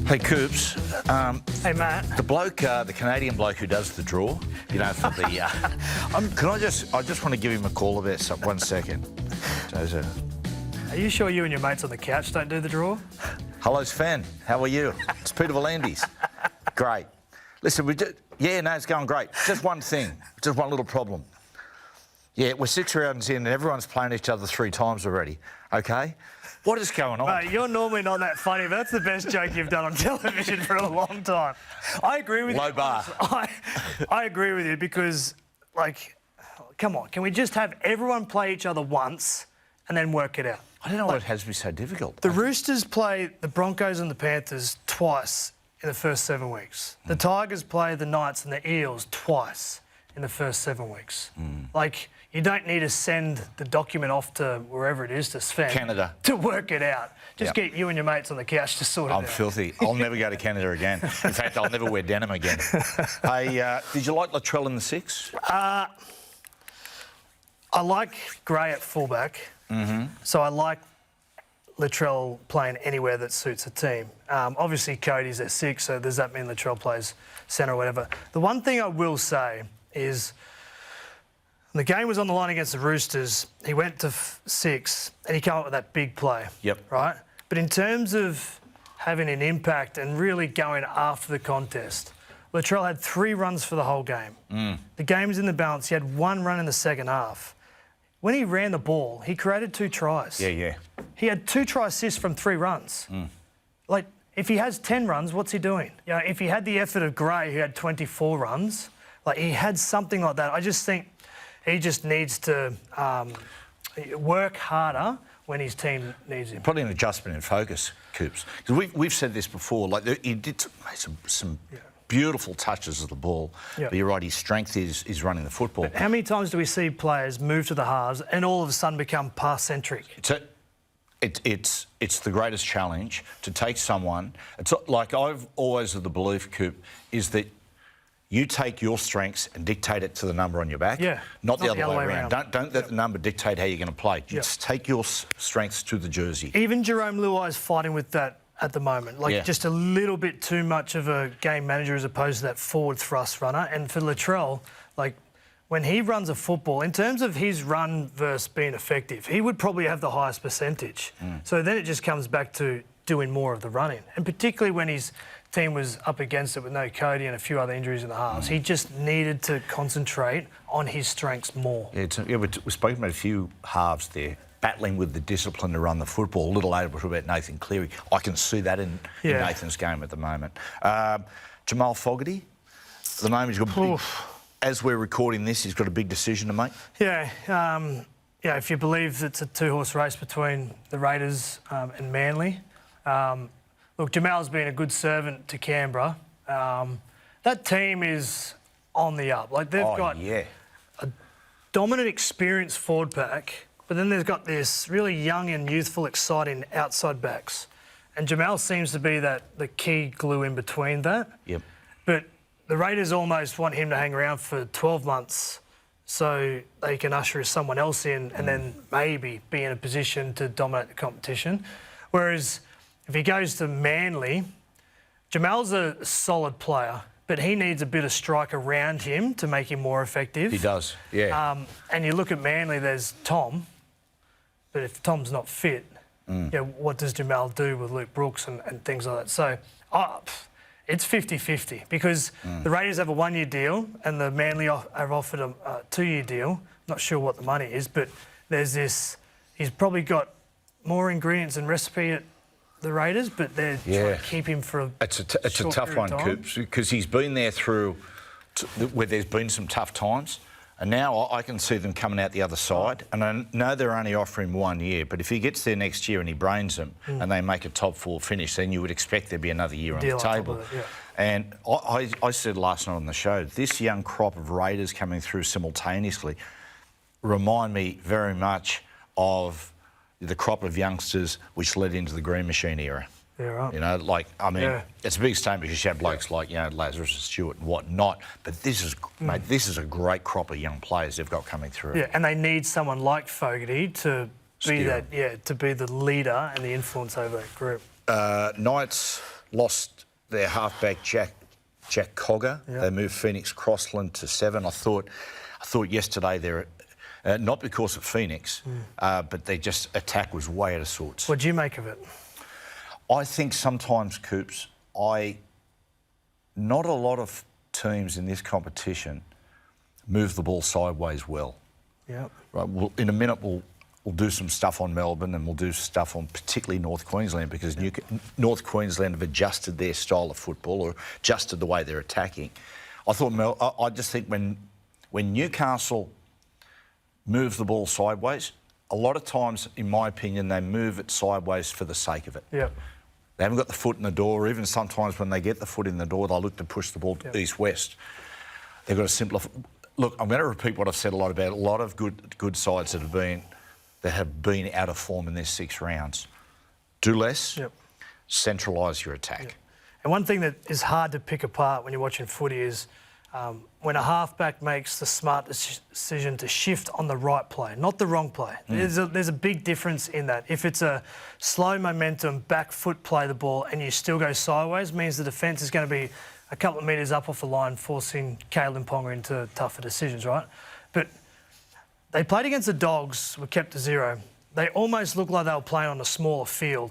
Hey, Coops. Hey, Matt. The bloke, the Canadian bloke who does the draw, you know, for the... I just want to give him a call about something. 1 second. Are you sure you and your mates on the couch don't do the draw? Hello, Sven. How are you? It's Peter Volandis. Great. Listen, it's going great. Just one thing. Just one little problem. Yeah, we're 6 rounds in and everyone's playing each other 3 times already, OK? What is going on? Mate, you're normally not that funny, but that's the best joke you've done on television for a long time. I agree with you. Low bar. I agree with you because, like, come on, can we just have everyone play each other once and then work it out? I don't know why it has to be so difficult. The Roosters play the Broncos and the Panthers twice in the first 7 weeks. The Tigers play the Knights and the Eels twice in the first 7 weeks. Like, you don't need to send the document off to wherever it is, to Sven. Canada. To work it out. Just get you and your mates on the couch to sort it out. I'm filthy. I'll never go to Canada again. In fact, I'll never wear denim again. Hey, did you like Latrell in the 6? I like Gray at fullback. So I like Latrell playing anywhere that suits a team. Obviously, Cody's at 6, so does that mean Latrell plays centre or whatever? The one thing I will say is the game was on the line against the Roosters. He went to 6 and he came up with that big play. Yep. Right? But in terms of having an impact and really going after the contest, Latrell had 3 runs for the whole game. The game was in the balance. He had 1 run in the second half. When he ran the ball, he created 2 tries. Yeah. He had 2 try assists from 3 runs. Like, if he has 10 runs, what's he doing? You know, if he had the effort of Gray, who had 24 runs, like, he had something like that. I just think he just needs to work harder when his team needs him. Probably an adjustment in focus, Coops. Because we've said this before. Like, he did some beautiful touches of the ball. But you're right, his strength is running the football. But how many times do we see players move to the halves and all of a sudden become pass-centric? It's the greatest challenge to take someone. It's like, I've always had the belief, Coop, is that you take your strengths and dictate it to the number on your back. Not the other way around. Don't let the number dictate how you're going to play. You just take your strengths to the jersey. Even Jerome Luai's fighting with that at the moment. Like, just a little bit too much of a game manager as opposed to that forward thrust runner. And for Latrell, like, when he runs a football, in terms of his run versus being effective, he would probably have the highest percentage. So then it just comes back to doing more of the running. And particularly when his team was up against it with no Cody and a few other injuries in the halves, he just needed to concentrate on his strengths more. We've spoken about a few halves there, battling with the discipline to run the football. A little later, we'll talk about Nathan Cleary. I can see that in Nathan's game at the moment. Jamal Fogarty, at the moment, he's got as we're recording this, he's got a big decision to make. If you believe it's a 2-horse race between the Raiders and Manly. Look, Jamal's been a good servant to Canberra. That team is on the up. Like, they've got a dominant, experienced forward pack, but then they've got this really young and youthful, exciting outside backs. And Jamal seems to be the key glue in between that. But the Raiders almost want him to hang around for 12 months so they can usher someone else in and then maybe be in a position to dominate the competition. Whereas if he goes to Manly, Jamal's a solid player, but he needs a bit of strike around him to make him more effective. He does, And you look at Manly, there's Tom, but if Tom's not fit, what does Jamal do with Luke Brooks and things like that? So it's 50-50 because the Raiders have a 1-year deal and the Manly have offered a 2-year deal. Not sure what the money is, but there's this... He's probably got more ingredients and recipe at the Raiders, but they're trying to keep him for It's a tough one, Coops, because he's been there through where there's been some tough times, and now I can see them coming out the other side. And I know they're only offering 1 year, but if he gets there next year and he brains them and they make a top 4 finish, then you would expect there'd be another year on the table. And I said last night on the show, this young crop of Raiders coming through simultaneously remind me very much of the crop of youngsters which led into the Green Machine era. You know, like, I mean, it's a big statement because you have blokes like, you know, Lazarus and Stewart and whatnot, but this is, mate, this is a great crop of young players they've got coming through. And they need someone like Fogarty to be to be the leader and the influence over that group. Knights lost their halfback Jack Cogger. Yep. They moved Phoenix Crossland to 7. I thought yesterday they're not because of Phoenix, but they just attack was way out of sorts. What do you make of it? I think sometimes, Coops, not a lot of teams in this competition move the ball sideways well. Yeah. Right. In a minute, we'll do some stuff on Melbourne and we'll do stuff on particularly North Queensland because North Queensland have adjusted their style of football or adjusted the way they're attacking. I just think when Newcastle move the ball sideways, a lot of times, in my opinion, they move it sideways for the sake of it. Yeah. They haven't got the foot in the door. Even sometimes when they get the foot in the door, they'll look to push the ball east-west. They've got to simplify. Look, I'm going to repeat what I've said a lot about. A lot of good sides that have been out of form in their 6 rounds. Do less. Yep. Centralise your attack. Yep. And one thing that is hard to pick apart when you're watching footy is when a halfback makes the smart decision to shift on the right play, not the wrong play. There's a big difference in that. If it's a slow momentum back foot play the ball and you still go sideways, means the defence is going to be a couple of metres up off the line, forcing Kalen Ponga into tougher decisions, right? But they played against the Dogs, were kept to 0. They almost looked like they were playing on a smaller field.